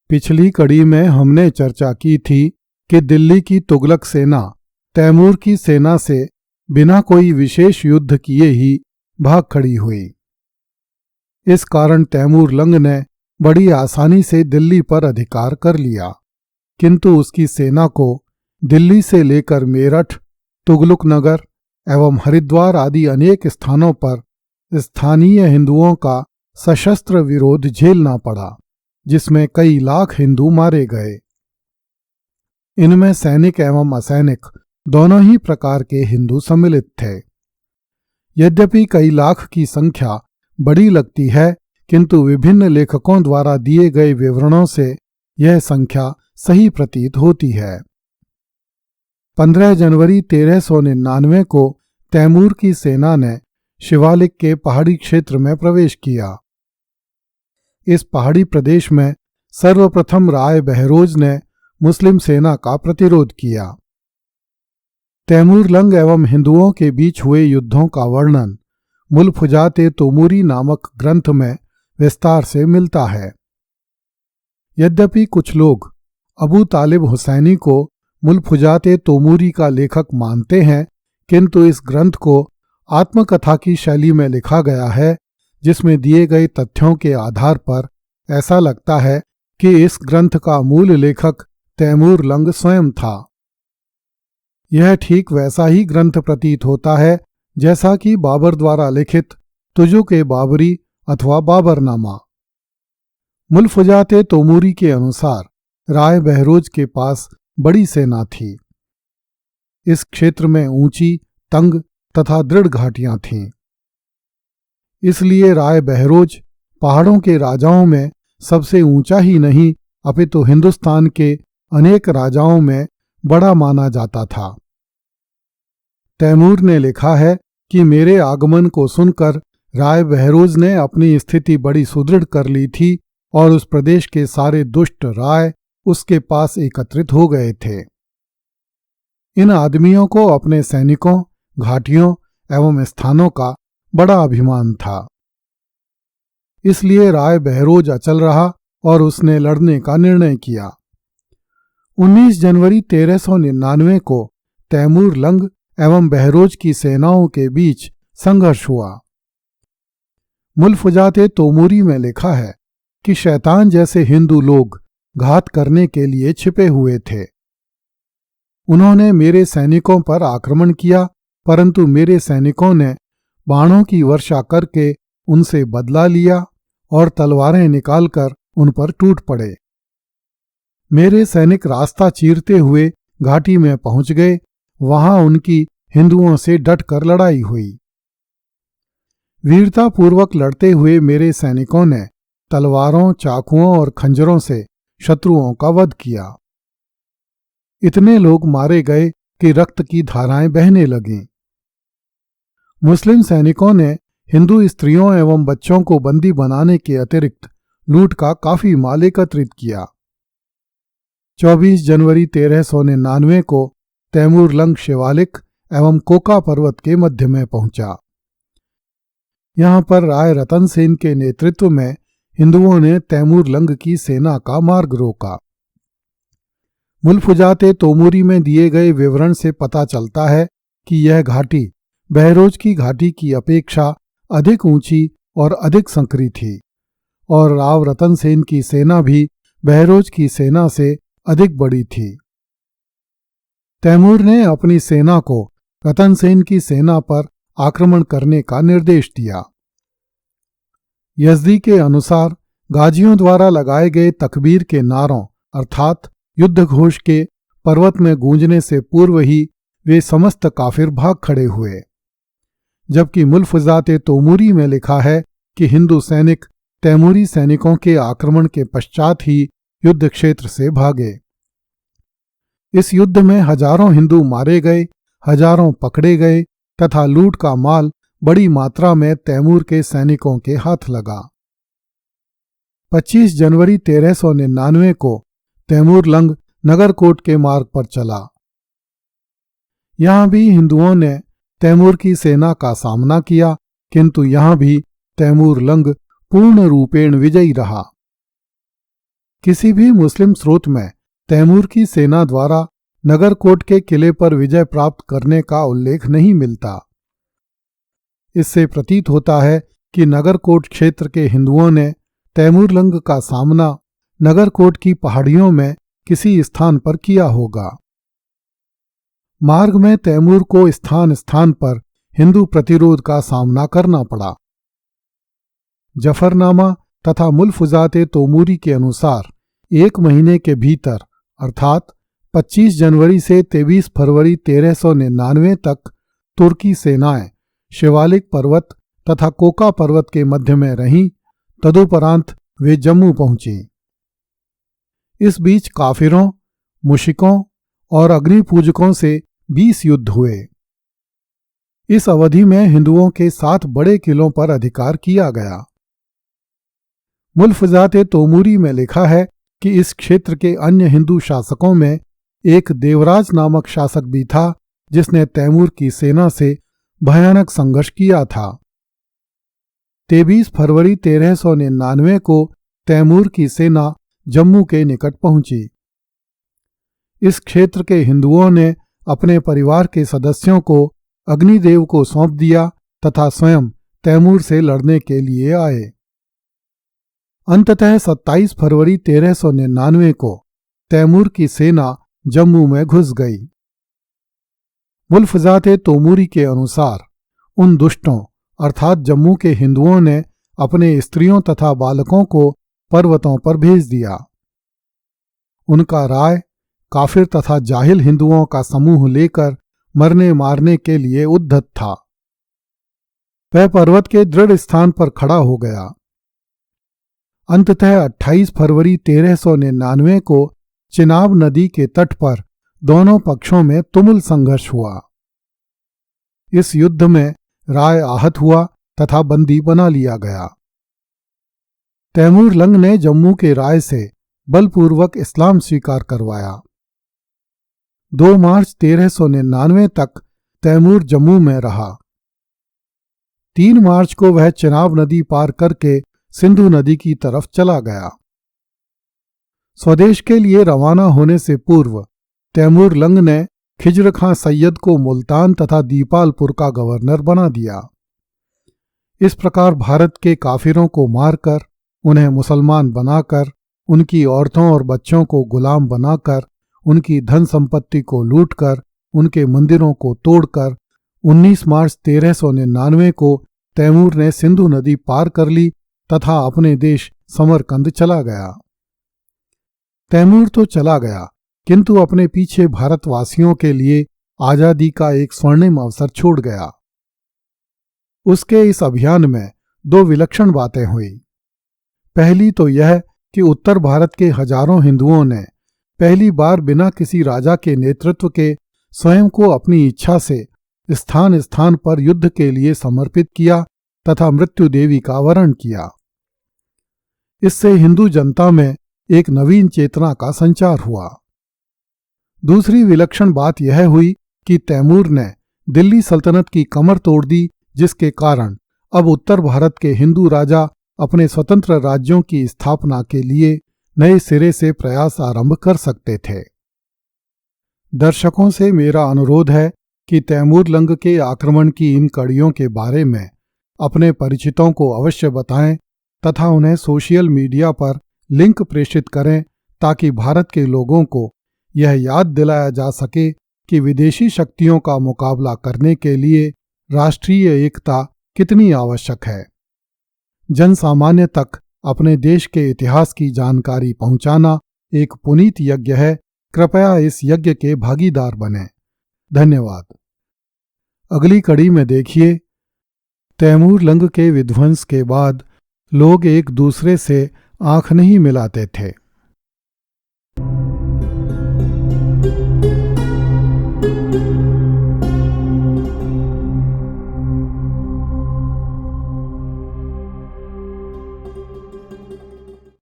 पिछली कड़ी में हमने चर्चा की थी कि दिल्ली की तुगलक सेना तैमूर की सेना से बिना कोई विशेष युद्ध किए ही भाग खड़ी हुई। इस कारण तैमूर लंग ने बड़ी आसानी से दिल्ली पर अधिकार कर लिया, किंतु उसकी सेना को दिल्ली से लेकर मेरठ, तुगलक नगर एवं हरिद्वार आदि अनेक स्थानों पर स्थानीय हिंदुओं का सशस्त्र विरोध झेलना पड़ा, जिसमें कई लाख हिंदू मारे गए। इनमें सैनिक एवं असैनिक दोनों ही प्रकार के हिंदू सम्मिलित थे। यद्यपि कई लाख की संख्या बड़ी लगती है, किंतु विभिन्न लेखकों द्वारा दिए गए विवरणों से यह संख्या सही प्रतीत होती है। 15 जनवरी 1399 को तैमूर की सेना ने शिवालिक के पहाड़ी क्षेत्र में प्रवेश किया। इस पहाड़ी प्रदेश में सर्वप्रथम राय बहरोज ने मुस्लिम सेना का प्रतिरोध किया। तैमूर लंग एवं हिंदुओं के बीच हुए युद्धों का वर्णन मुल्फुजात-ए-तोमूरी नामक ग्रंथ में विस्तार से मिलता है। यद्यपि कुछ लोग अबू तालिब हुसैनी को मुल्फुजात-ए-तोमूरी का लेखक मानते हैं, किंतु इस ग्रंथ को आत्मकथा की शैली में लिखा गया है, जिसमें दिए गए तथ्यों के आधार पर ऐसा लगता है कि इस ग्रंथ का मूल लेखक तैमूर लंग स्वयं था। यह ठीक वैसा ही ग्रंथ प्रतीत होता है जैसा कि बाबर द्वारा लिखित तुजुक-ए-बाबरी अथवा बाबरनामा। मुल्फुजात-ए-तोमूरी के अनुसार राय बहरोज के पास बड़ी सेना थी। इस क्षेत्र में ऊंची, तंग तथा दृढ़ घाटियां थीं। इसलिए राय बहरोज पहाड़ों के राजाओं में सबसे ऊंचा ही नहीं, अपितु हिंदुस्तान के अनेक राजाओं में बड़ा माना जाता था। तैमूर ने लिखा है कि मेरे आगमन को सुनकर राय बहरोज ने अपनी स्थिति बड़ी सुदृढ़ कर ली थी और उस प्रदेश के सारे दुष्ट राय उसके पास एकत्रित हो गए थे। इन आदमियों को अपने सैनिकों, घाटियों एवं स्थानों का बड़ा अभिमान था। इसलिए राय बहरोज अचल रहा और उसने लड़ने का निर्णय किया। 19 जनवरी 1399 को तैमूर लंग एवं बहरोज की सेनाओं के बीच संघर्ष हुआ। मुल्फुजात-ए-तोमूरी में लिखा है कि शैतान जैसे हिंदू लोग घात करने के लिए छिपे हुए थे। उन्होंने मेरे सैनिकों पर आक्रमण किया, परंतु मेरे सैनिकों ने बाणों की वर्षा करके उनसे बदला लिया और तलवारें निकालकर उन पर टूट पड़े। मेरे सैनिक रास्ता चीरते हुए घाटी में पहुंच गए। वहां उनकी हिंदुओं से डटकर लड़ाई हुई। वीरतापूर्वक लड़ते हुए मेरे सैनिकों ने तलवारों, चाकुओं और खंजरों से शत्रुओं का वध किया। इतने लोग मारे गए कि रक्त की धाराएं बहने लगीं। मुस्लिम सैनिकों ने हिंदू स्त्रियों एवं बच्चों को बंदी बनाने के अतिरिक्त लूट का काफी माल एकत्रित किया। 24 जनवरी 1399 को तैमूर लंग शिवालिक एवं कोका पर्वत के मध्य में पहुंचा। यहां पर राय रतन सेन के नेतृत्व में हिंदुओं ने तैमूर लंग की सेना का मार्ग रोका। मुल्फुजात-ए-तोमूरी में दिए गए विवरण से पता चलता है कि यह घाटी बहरोज की घाटी की अपेक्षा अधिक ऊंची और अधिक संकरी थी और राव रतन सेन की सेना भी बहरोज की सेना से अधिक बड़ी थी। तैमूर ने अपनी सेना को रतन सेन की सेना पर आक्रमण करने का निर्देश दिया। यज़दी के अनुसार गाजियों द्वारा लगाए गए तकबीर के नारों अर्थात युद्ध घोष के पर्वत में गूंजने से पूर्व ही वे समस्त काफिर भाग खड़े हुए, जबकि मुल्फुजात-ए-तोमूरी में लिखा है कि हिंदू सैनिक तैमूरी सैनिकों के आक्रमण के पश्चात ही युद्ध क्षेत्र से भागे। इस युद्ध में हजारों हिंदू मारे गए, हजारों पकड़े गए तथा लूट का माल बड़ी मात्रा में तैमूर के सैनिकों के हाथ लगा। 25 जनवरी 1399 को तैमूर लंग नगरकोट के मार्ग पर चला। यहां भी हिंदुओं ने तैमूर की सेना का सामना किया, किंतु यहां भी तैमूर लंग पूर्ण रूपेण विजयी रहा। किसी भी मुस्लिम स्रोत में तैमूर की सेना द्वारा नगरकोट के किले पर विजय प्राप्त करने का उल्लेख नहीं मिलता। इससे प्रतीत होता है कि नगरकोट क्षेत्र के हिंदुओं ने तैमूरलंग का सामना नगरकोट की पहाड़ियों में किसी स्थान पर किया होगा। मार्ग में तैमूर को स्थान स्थान पर हिंदू प्रतिरोध का सामना करना पड़ा। जफरनामा तथा मुल्फुजाते तोमूरी के अनुसार 1 महीने के भीतर अर्थात 25 जनवरी से 23 फरवरी 1399 तक तुर्की सेनाएं शिवालिक पर्वत तथा कोका पर्वत के मध्य में रहीं। तदुपरांत वे जम्मू पहुंची। इस बीच काफिरों, मुशिकों और अग्निपूजकों से 20 युद्ध हुए। इस अवधि में हिंदुओं के 7 बड़े किलों पर अधिकार किया गया। मुल्फुजाते तोमूरी में लिखा है कि इस क्षेत्र के अन्य हिंदू शासकों में एक देवराज नामक शासक भी था, जिसने तैमूर की सेना से भयानक संघर्ष किया था। 23 फरवरी 1399 को तैमूर की सेना जम्मू के निकट पहुंची। इस क्षेत्र के हिंदुओं ने अपने परिवार के सदस्यों को अग्निदेव को सौंप दिया तथा स्वयं तैमूर से लड़ने के लिए आए। अंततः 27 फरवरी 1399 को तैमूर की सेना जम्मू में घुस गई। मुल्फुजाते तोमूरी के अनुसार उन दुष्टों अर्थात जम्मू के हिंदुओं ने अपने स्त्रियों तथा बालकों को पर्वतों पर भेज दिया। उनका राय काफिर तथा जाहिल हिंदुओं का समूह लेकर मरने मारने के लिए उद्यत था। वह पर्वत के दृढ़ स्थान पर खड़ा हो गया। अंततः 28 फरवरी 1399 को चिनाब नदी के तट पर दोनों पक्षों में तुमुल संघर्ष हुआ। इस युद्ध में राय आहत हुआ तथा बंदी बना लिया गया। तैमूरलंग ने जम्मू के राय से बलपूर्वक इस्लाम स्वीकार करवाया। 2 मार्च 1399 तक तैमूर जम्मू में रहा। 3 मार्च को वह चिनाब नदी पार करके सिंधु नदी की तरफ चला गया। स्वदेश के लिए रवाना होने से पूर्व तैमूरलंग ने खिज्र खां सैयद को मुल्तान तथा दीपालपुर का गवर्नर बना दिया। इस प्रकार भारत के काफिरों को मारकर, उन्हें मुसलमान बनाकर, उनकी औरतों और बच्चों को गुलाम बनाकर, उनकी धन संपत्ति को लूटकर, उनके मंदिरों को तोड़कर 19 मार्च 1399 को तैमूर ने सिंधु नदी पार कर ली तथा अपने देश समरकंद चला गया। तैमूर तो चला गया, किंतु अपने पीछे भारतवासियों के लिए आजादी का एक स्वर्णिम अवसर छोड़ गया। उसके इस अभियान में 2 विलक्षण बातें हुई। पहली तो यह कि उत्तर भारत के हजारों हिंदुओं ने पहली बार बिना किसी राजा के नेतृत्व के स्वयं को अपनी इच्छा से स्थान स्थान पर युद्ध के लिए समर्पित किया तथा मृत्यु देवी का वरण किया। इससे हिंदू जनता में एक नवीन चेतना का संचार हुआ। दूसरी विलक्षण बात यह हुई कि तैमूर ने दिल्ली सल्तनत की कमर तोड़ दी, जिसके कारण अब उत्तर भारत के हिंदू राजा अपने स्वतंत्र राज्यों की स्थापना के लिए नए सिरे से प्रयास आरंभ कर सकते थे। दर्शकों से मेरा अनुरोध है कि तैमूरलंग के आक्रमण की इन कड़ियों के बारे में अपने परिचितों को अवश्य बताएं तथा उन्हें सोशल मीडिया पर लिंक प्रेषित करें, ताकि भारत के लोगों को यह याद दिलाया जा सके कि विदेशी शक्तियों का मुकाबला करने के लिए राष्ट्रीय एकता कितनी आवश्यक है। जनसामान्य तक अपने देश के इतिहास की जानकारी पहुंचाना एक पुनीत यज्ञ है। कृपया इस यज्ञ के भागीदार बनें। धन्यवाद। अगली कड़ी में देखिए, तैमूरलंग के विध्वंस के बाद लोग एक दूसरे से आंख नहीं मिलाते थे।